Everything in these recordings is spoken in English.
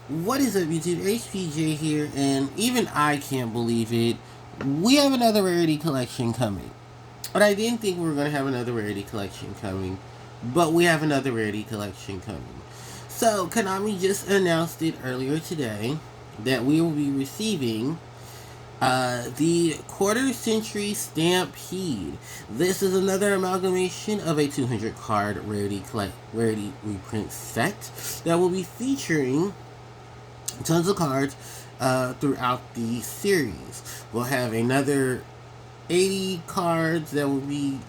What is up, YouTube? HPJ here, and even I can't believe it. We have another rarity collection coming. But I didn't think we were going to have another rarity collection coming, but we have another rarity collection coming. So, Konami just announced it earlier today that we will be receiving the Quarter Century Stampede. This is another amalgamation of a 200 card rarity reprint set that will be featuring tons of cards throughout the series. We'll have another 80 cards that will be,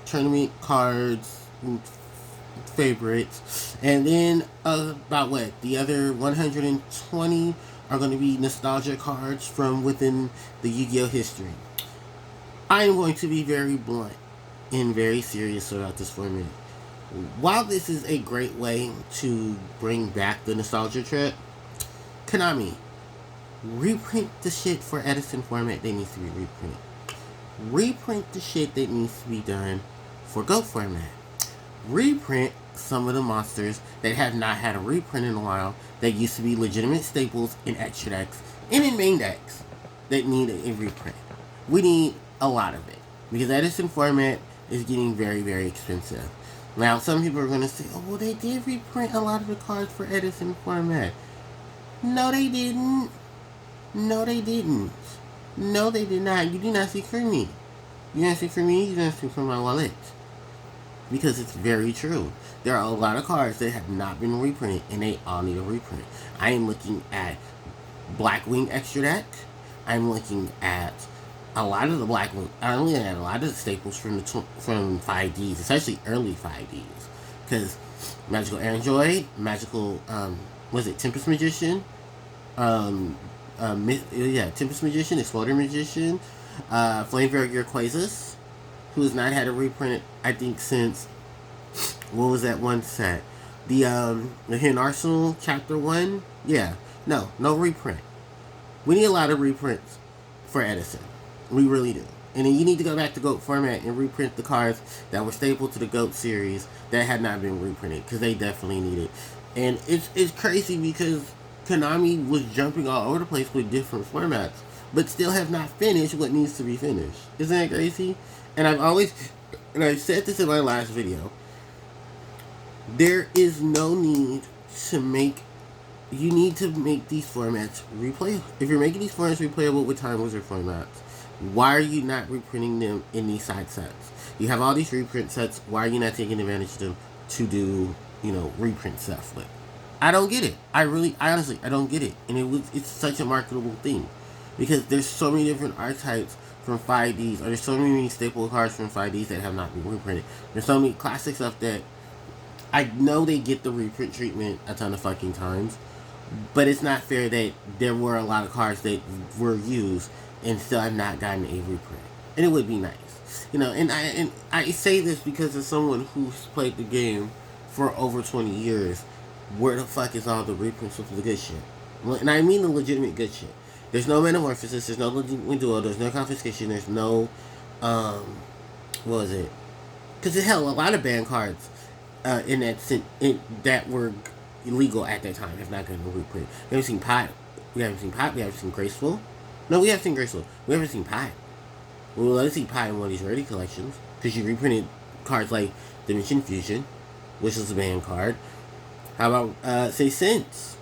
tournament cards, favorites. And then about what? The other 120 are going to be nostalgia cards from within the Yu-Gi-Oh! History. I am going to be very blunt and very serious about this for a minute. While this is a great way to bring back the nostalgia trip, Konami, reprint the shit for Edison format that needs to be reprinted. Reprint the shit that needs to be done for GOAT format. Reprint some of the monsters that have not had a reprint in a while that used to be legitimate staples in extra decks and in main decks that need a reprint. We need a lot of it because Edison format is getting very, very expensive. Now, some people are going to say, oh, well, they did reprint a lot of the cards for Edison format. No, they didn't. No, they didn't. No, they did not. You did not speak for me. You didn't speak for me. You didn't speak for my wallet. Because it's very true. There are a lot of cards that have not been reprinted, and they all need a reprint. I am looking at Blackwing extra deck. I'm looking at a lot of the Blackwing. I'm looking at a lot of the staples from from 5Ds, especially early 5Ds. Because Magical Android, Magical, was it Tempest Magician? Tempest Magician, Exploder Magician, Flame Varrier Quasas, who has not had a reprint, I think, since, what was that one set? The Hidden Arsenal Chapter 1? Yeah. No reprint. We need a lot of reprints for Edison. We really do. And then you need to go back to GOAT format and reprint the cards that were staple to the GOAT series that had not been reprinted, because they definitely need it. And it's crazy because Konami was jumping all over the place with different formats, but still have not finished what needs to be finished. Isn't that crazy? And I said this in my last video, there is no need to you need to make these formats replayable. If you're making these formats replayable with Time Wizard formats, why are you not reprinting them in these side sets? You have all these reprint sets, why are you not taking advantage of them to do, reprint stuff with? I don't get it. I honestly, I don't get it. And it's such a marketable thing. Because there's so many different archetypes from 5Ds, or there's so many staple cards from 5Ds that have not been reprinted. There's so many classic stuff that I know they get the reprint treatment a ton of fucking times, but it's not fair that there were a lot of cards that were used and still have not gotten a reprint. And it would be nice. And I say this because as someone who's played the game for over 20 years, where the fuck is all the reprints of the good shit? And I mean the legitimate good shit. There's no Metamorphosis, there's no Duo, there's no Confiscation, there's no, what was it? Because hell, a lot of ban cards that were illegal at that time have not gotten a reprint. We haven't seen Pot. We haven't seen Graceful. No, we haven't seen Graceful. We haven't seen Pot. Well, let's see Pot in one of these rarity collections. Because you reprinted cards like Dimension Fusion, which is a ban card. How about, say, Sense?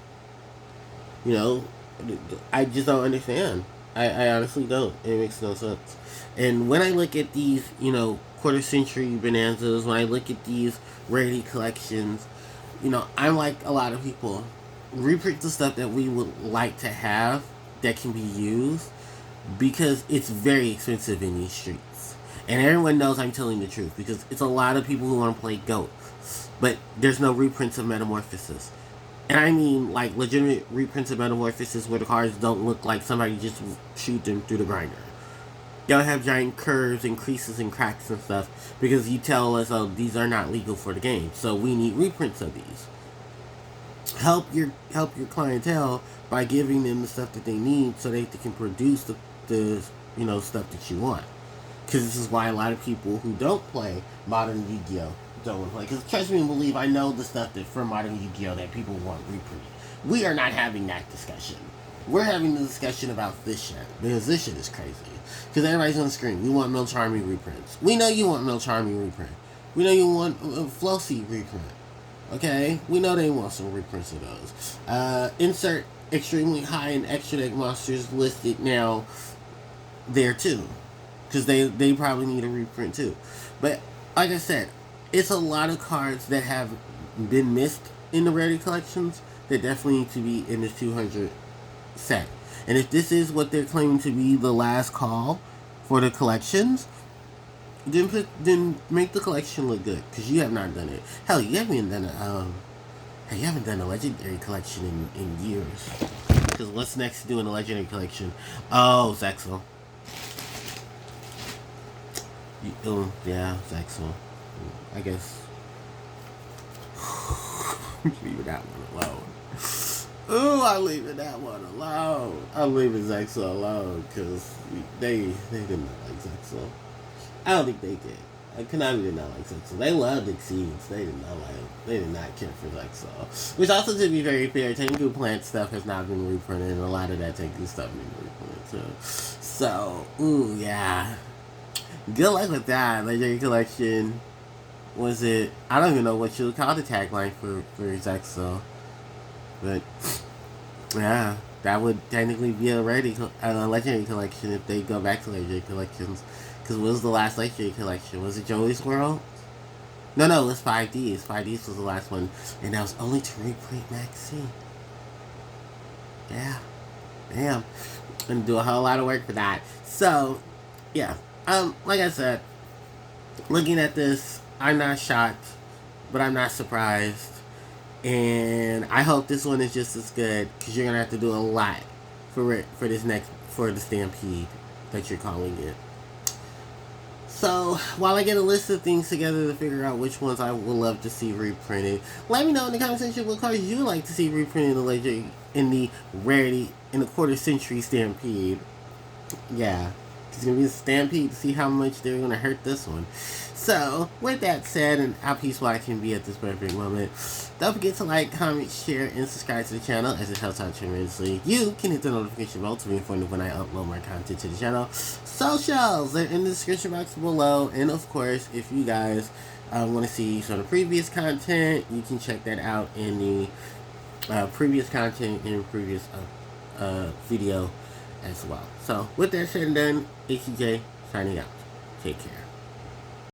I just don't understand. I honestly don't. It makes no sense. And when I look at these, quarter century bonanzas, when I look at these rarity collections, I'm like a lot of people. Reprint the stuff that we would like to have that can be used because it's very expensive in these streets. And everyone knows I'm telling the truth because it's a lot of people who want to play GOAT. But there's no reprints of Metamorphosis. And I mean, like, legitimate reprints of Metamorphosis where the cards don't look like somebody just shoot them through the grinder. Y'all have giant curves and creases and cracks and stuff because you tell us, oh, these are not legal for the game. So we need reprints of these. Help your clientele by giving them the stuff that they need so they can produce the stuff that you want. Because this is why a lot of people who don't play modern Yu-Gi-Oh! don't want to play. Because trust me and believe, I know the stuff that from Modern Yu-Gi-Oh! That people want reprinted. We are not having that discussion. We're having the discussion about this shit. Because this shit is crazy. Because everybody's on the screen. We want Milcharmy reprints. We know you want Milcharmy reprint. We know you want Flossy reprint. Okay? We know they want some reprints of those. Insert extremely high and extra deck monsters listed now there too. Because they probably need a reprint too. But like I said, it's a lot of cards that have been missed in the rarity collections that definitely need to be in the 200 set. And if this is what they're claiming to be the last call for the collections, then make the collection look good, because you have not done it. Hell, you haven't done a legendary collection in years. Because what's next to do in a legendary collection? Oh, Zexal. Yeah, Zexal. I guess. Leaving that one alone. Ooh, I'm leaving that one alone. I'm leaving Zexal alone because they did not like Zexal. I don't think they did. Konami did not like Zexal. They loved Exceeds. They did not care for Zexal. Which also, to be very fair, Tengu Plant stuff has not been reprinted, and a lot of that Tengu stuff been reprinted too. So, ooh, yeah. Good luck with that. Legendary Collection. Was it? I don't even know what you would call the tagline for Zexal. But, yeah, that would technically be a legendary collection if they go back to legendary collections. Because what was the last legendary collection? Was it Joey's World? No, it was 5Ds. 5Ds was the last one. And that was only to reprint Maxine. Yeah. Damn. Gonna do a whole lot of work for that. So, yeah. Like I said, looking at this, I'm not shocked, but I'm not surprised. And I hope this one is just as good, because you're gonna have to do a lot for the Stampede that you're calling it. So while I get a list of things together to figure out which ones I would love to see reprinted, let me know in the comment section what cards you would like to see reprinted in the rarity in the quarter century Stampede. Yeah. It's going to be a stampede to see how much they're going to hurt this one. So, with that said, and how peaceful I can be at this perfect moment, don't forget to like, comment, share, and subscribe to the channel, as it helps out tremendously. You can hit the notification bell to be informed when I upload more content to the channel. Socials are in the description box below, and of course, if you guys want to see some of the previous content, you can check that out in the previous content in previous video as well. So, with that said and done, HCJ signing out. Take care.